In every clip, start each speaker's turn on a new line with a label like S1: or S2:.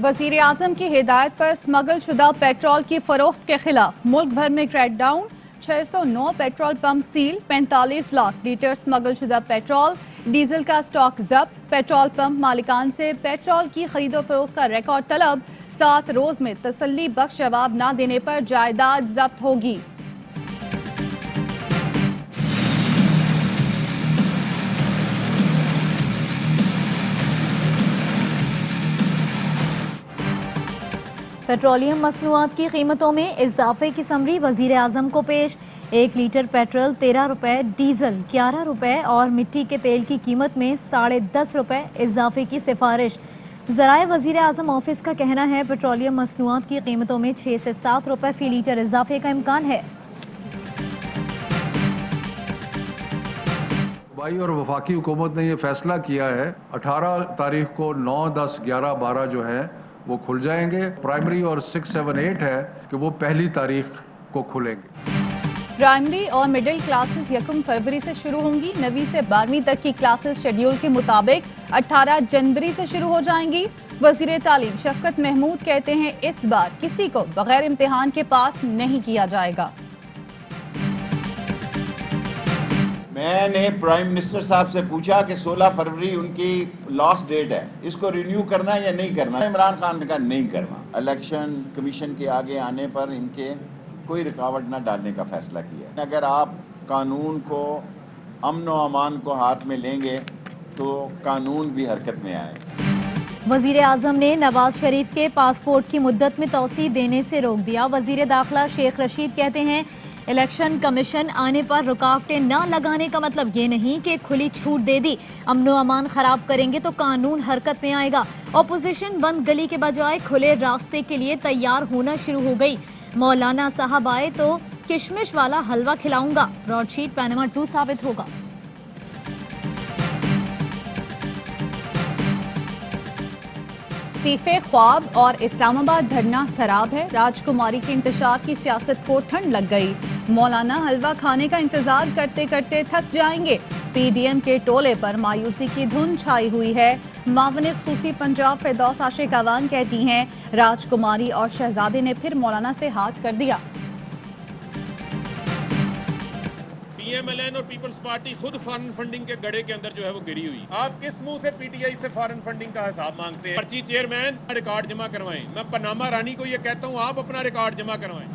S1: वजीर आजम की हिदायत पर स्मगल शुदा पेट्रोल की फरोख्त के खिलाफ मुल्क भर में crackdown. 609 petrol pump seal, 45 lakh litre smuggle शुदा पेट्रोल डीजल का स्टॉक जब्त। पेट्रोल पंप मालिकान से पेट्रोल की खरीदो फरोख्त का रिकॉर्ड तलब। 7 रोज में तसल्ली बख्श जवाब न देने पर जायदाद जब्त होगी।
S2: पेट्रोलियम मसनूआत की कीमतों में इजाफे की समरी वजीर आजम को पेश। 1 लीटर पेट्रोल 13 रुपये, डीजल 11 रुपये और मिट्टी के तेल की कीमत में 10.5 रुपये इजाफे की सिफारिश। ज़राए वजीर आजम ऑफिस का कहना है पेट्रोलियम मसनूआत की कीमतों में 6 से 7 रुपये फी लीटर इजाफे का इम्कान है।
S3: सूबाई और वफाकी हुकूमत ने यह फैसला किया है 18 तारीख को 9, 10, 11, 12 जो है वो खुल जाएंगे। प्राइमरी और 6, 7, 8 है कि वो 1 तारीख को खुलेंगे।
S1: प्राइमरी और मिडिल क्लासेस 1 फरवरी से शुरू होंगी। 9वीं से 12वीं तक की क्लासेस शेड्यूल के मुताबिक 18 जनवरी से शुरू हो जाएंगी। वजीर तालीम शफकत महमूद कहते हैं इस बार किसी को बगैर इम्तिहान के पास नहीं किया जाएगा।
S4: मैंने प्राइम मिनिस्टर साहब से पूछा कि 16 फरवरी उनकी लास्ट डेट है, इसको रिन्यू करना है या नहीं करना। इमरान खान ने कहा नहीं करना। इलेक्शन कमीशन के आगे आने पर इनके कोई रुकावट न डालने का फैसला किया। अगर आप कानून को, अमन व अमान को हाथ में लेंगे तो कानून भी हरकत में आए।
S2: वजीर आजम ने नवाज शरीफ के पासपोर्ट की मुद्दत में तौसी देने से रोक दिया। वजीर दाखिला शेख रशीद कहते हैं इलेक्शन कमीशन आने पर रुकावटें न लगाने का मतलब ये नहीं कि खुली छूट दे दी। अमनो अमान खराब करेंगे तो कानून हरकत में आएगा। ऑपोजिशन बंद गली के बजाय खुले रास्ते के लिए तैयार होना शुरू हो गई। मौलाना साहब आए तो किशमिश वाला हलवा खिलाऊंगा। ब्रॉडशीट पैनमा 2 साबित होगा।
S1: तीफे ख्वाब और इस्लामाबाद धरना शराब है। राजकुमारी के इंतशार की सियासत को ठंड लग गई। मौलाना हलवा खाने का इंतजार करते करते थक जाएंगे। पीडीएम के टोले पर मायूसी की धुन छाई हुई है। मावने खुसूसी पंजाब फिरदौस आशिक अवान कहती हैं राजकुमारी और शहजादे ने फिर मौलाना से हाथ कर दिया।
S5: पीएमएलएन और पीपल्स पार्टी खुद फॉरेन फंडिंग के गड़े के अंदर जो है वो गिरी हुई। आप किस मुंह से पीटीआई से फॉरेन फंडिंग का हिसाब मांगते हैं? पर्ची चेयरमैन रिकॉर्ड जमा करवाएं। मैं पनामा रानी को ये कहता हूँ आप अपना रिकॉर्ड जमा करवाएं।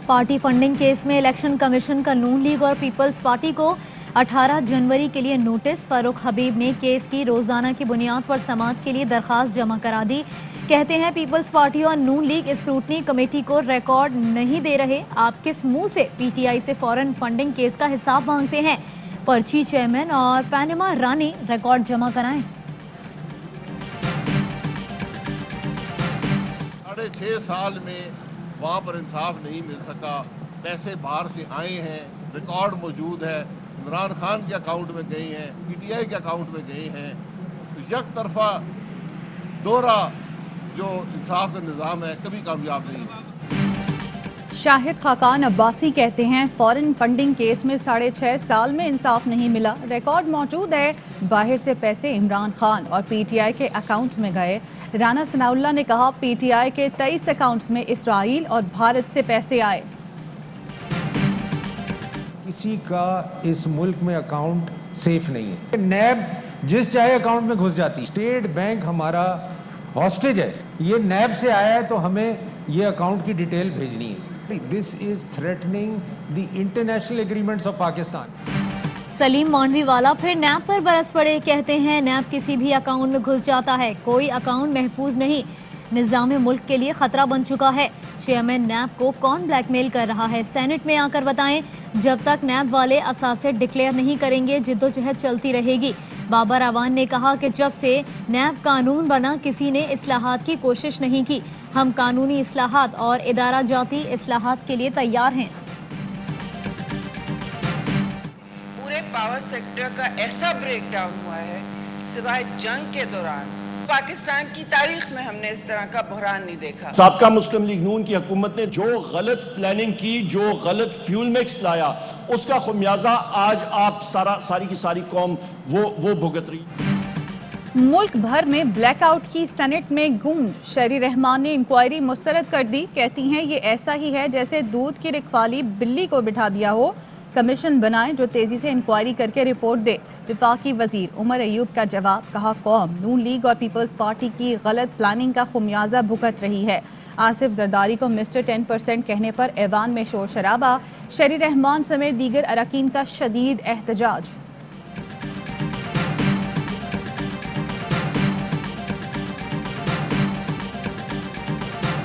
S2: पार्टी फंडिंग केस में इलेक्शन कमीशन का नून लीग और पीपल्स पार्टी को 18 जनवरी के लिए नोटिस। फारूक हबीब ने केस की रोजाना की बुनियाद पर समाअत के लिए दरखास्त जमा करा दी। कहते हैं पीपल्स पार्टी और नून लीग स्क्रूटनी कमेटी को रिकॉर्ड नहीं दे रहे। आप किस मुंह से पीटीआई से फॉरेन फंडिंग केस का हिसाब मांगते हैं? पर्ची चेयरमैन और पैनमा रानी रिकॉर्ड जमा कराएं।
S6: 6.5 साल में वहाँ पर इंसाफ नहीं मिल सका। पैसे बाहर से आए हैं, रिकॉर्ड मौजूद है, इमरान खान के अकाउंट में गए हैं, पीटीआई के अकाउंट में गए हैं। तो एक तरफा दोहरा जो इंसाफ का निज़ाम है कभी कामयाब नहीं है।
S1: शाहिद खाकान अब्बासी कहते हैं फॉरेन फंडिंग केस में 6.5 साल में इंसाफ नहीं मिला। रिकॉर्ड मौजूद है। बाहर से पैसे इमरान खान और पीटीआई के अकाउंट में गए। राना सनाउल्लाह ने कहा पीटीआई के 23 अकाउंट्स में इसराइल और भारत से पैसे आए।
S7: किसी का इस मुल्क में अकाउंट सेफ नहीं है। नैब जिस चाहे अकाउंट में घुस जाती। स्टेट बैंक हमारा हॉस्टेज है। ये नैब से आया है तो हमें ये अकाउंट की डिटेल भेजनी है। This is threatening the international agreements of Pakistan.
S2: Salim Mandvi वाला फिर नैब पर बरस पड़े। कहते हैं नैब किसी भी अकाउंट में घुस जाता है, कोई अकाउंट महफूज नहीं। निज़ाम मुल्क के लिए खतरा बन चुका है। चेयरमैन नैब को कौन ब्लैकमेल कर रहा है? सेनेट में आकर बताएं। जब तक नैब वाले असासे डिक्लेयर नहीं करेंगे जिद्दोजहद चलती रहेगी। बाबर अवान ने कहा कि जब से नैब कानून बना किसी ने इस्लाहात की कोशिश नहीं की। हम कानूनी इस्लाहात और इदारा जाती इस्लाहात के लिए तैयार हैं।
S8: पूरे पावर सेक्टर का ऐसा ब्रेकडाउन हुआ है सिवाय जंग के दौरान पाकिस्तान की तारीख में हमने इस तरह का बहरान नहीं देखा।
S9: साबका मुस्लिम लीग नून की हुकूमत ने जो गलत प्लानिंग की, जो गलत फ्यूल मिक्स लाया, उसका खुमियाजा आज आप सारी की सारी कौम वो भुगत रही।
S1: मुल्क भर में ब्लैकआउट की सेनेट में गूंज। शहरी रहमान ने इंक्वायरी मुस्तरद कर दी। कहती हैं ये ऐसा ही है जैसे दूध की रखवाली बिल्ली को बिठा दिया हो। कमीशन बनाए जो तेजी से इंक्वायरी करके रिपोर्ट दे। विफाकी वजीर उमर अयूब का जवाब, कहा कौम नून लीग और पीपल्स पार्टी की गलत प्लानिंग का खुमियाजा भुगत रही है। आसिफ जरदारी को मिस्टर 10% कहने पर ऐवान में शोर शराबा। शहरी रहमान समेत दीगर अरकान का शदीद एहतजाज।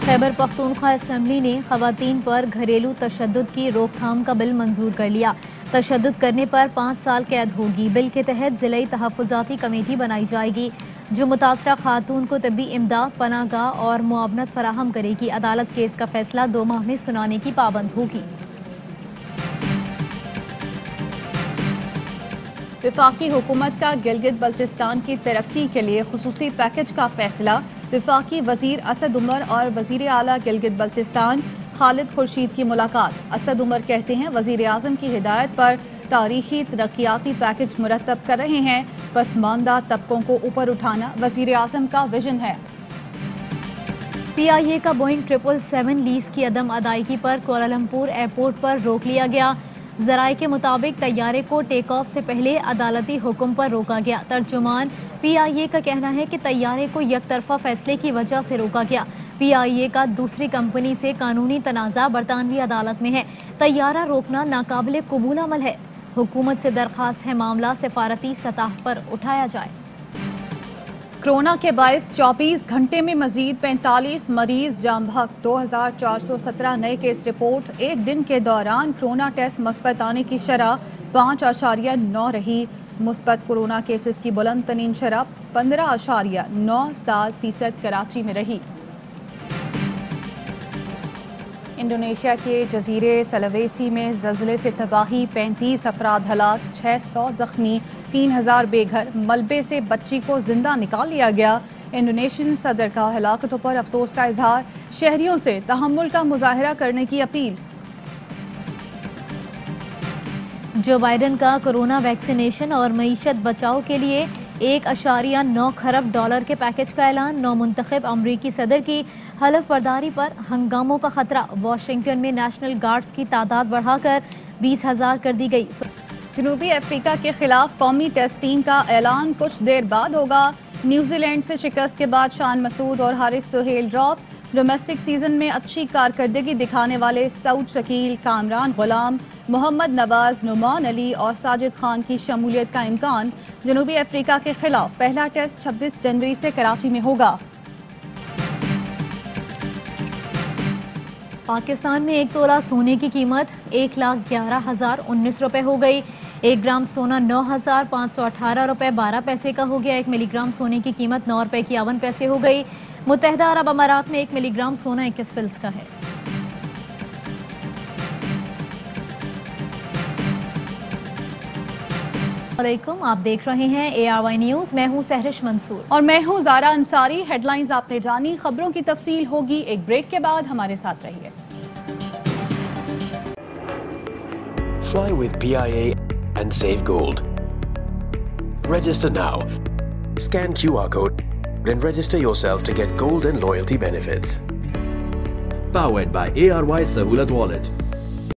S2: खैबर पख्तूनख्वा असेंबली ने खवातीन पर घरेलू तशद्दुद की रोकथाम का बिल मंजूर कर लिया। तशद्दुद करने पर 5 साल कैद होगी। बिल के तहत ज़िले तहफ़्फ़ुज़ाती कमेटी बनाई जाएगी जो मुतासरा खातून को तबी इमदाद, पनाहगाह और मुआवनत फराहम करेगी। अदालत केस का फैसला 2 माह में सुनाने की पाबंद होगी।
S1: विफाकी हुकूमत का गिलगित बल्तिस्तान की तरक्की के लिए खुसूसी पैकेज का फैसला। विफाकी वजीर असद उमर और वजीर आला गिलगित बल्तिस्तान खालिद खुर्शीद की मुलाकात। असद उमर कहते हैं वजीर आजम की हिदायत पर तारीखी तरक्याती पैकेज मुरतब कर रहे हैं। पसमानदा तबकों को ऊपर उठाना वजीर आजम का विजन है।
S2: PIA का बोइंग 777 लीज की अदम अदायगी पर कोलालमपुर एयरपोर्ट पर रोक लिया गया। ज़राए के मुताबिक तैयारे को टेक ऑफ से पहले अदालती हुक्म पर रोका गया। तर्जुमान PIA का कहना है कि तैयारे को यकतरफा फैसले की वजह से रोका गया। PIA का दूसरी कंपनी से कानूनी तनाज़ा बरतानवी अदालत में है। तैयारा रोकना नाकाबिले कबूल अमल है। हुकूमत से दरख्वास्त है मामला सिफारती सतह पर उठाया जाए।
S1: कोरोना के बायस 24 घंटे में मजीद 45 मरीज जाम बहक। 2417 नए केस रिपोर्ट। एक दिन के दौरान कोरोना टेस्ट मुस्बत आने की शरह 5.9 रही। मुस्बत कोरोना केसेस की बुलंद तरीन शरह 15.97% कराची में रही। इंडोनेशिया के जजीरे सलवेसी में ज़लज़ले से तबाही, 35 अफराद हलाक, 600 जख्मी, 3000 बेघर। मलबे से बच्ची को जिंदा निकाल लिया गया। इंडोनेशियन सदर का हलाकतों पर अफसोस का इजहार। शहरियों से तहम्मुल का मुजाहरा करने की अपील।
S2: जो बाइडन का कोरोना वैक्सीनेशन और मईशत बचाव के लिए 1.9 खरब डॉलर के पैकेज का ऐलान। नौमुंतखब अमरीकी सदर की हलफ बर्दारी पर हंगामों का खतरा। वाशिंगटन में नेशनल गार्ड्स की तादाद बढ़ाकर 20,000 कर दी गई।
S1: जनूबी अफ्रीका के खिलाफ कौमी टेस्ट टीम का ऐलान कुछ देर बाद होगा। न्यूजीलैंड से शिकस्त के बाद शान मसूद और Haris Sohail drop. Domestic season में अच्छी कारकर्दगी दिखाने वाले सऊद शकील, कामरान गुलाम, मोहम्मद नवाज, नुमान अली और साजिद खान की शमूलियत का इम्कान। जनूबी अफ्रीका के खिलाफ पहला टेस्ट 26 जनवरी से कराची में होगा।
S2: पाकिस्तान में 1 तोला सोने की कीमत 1,11,019 रुपये हो गई। 1 ग्राम सोना 9,518 रुपये 12 पैसे का हो गया। 1 मिलीग्राम सोने की कीमत 9 रुपये 51 पैसे हो गई। मुत्तहिदा अरब अमारात में 1 मिलीग्राम सोना 21 फिल्स का है। आप देख रहे हैं ARY न्यूज़। मैं हूं सहरिश मंसूर
S1: और मैं हूं ज़ारा अंसारी। हेडलाइंस आपने जानी, खबरों की तफसील होगी एक ब्रेक के बाद। हमारे साथ रहिए।
S10: Fly with PIA and save gold. Register now. Scan QR code and register yourself to get gold and loyalty benefits.
S11: Powered by ARY Sahulat Wallet.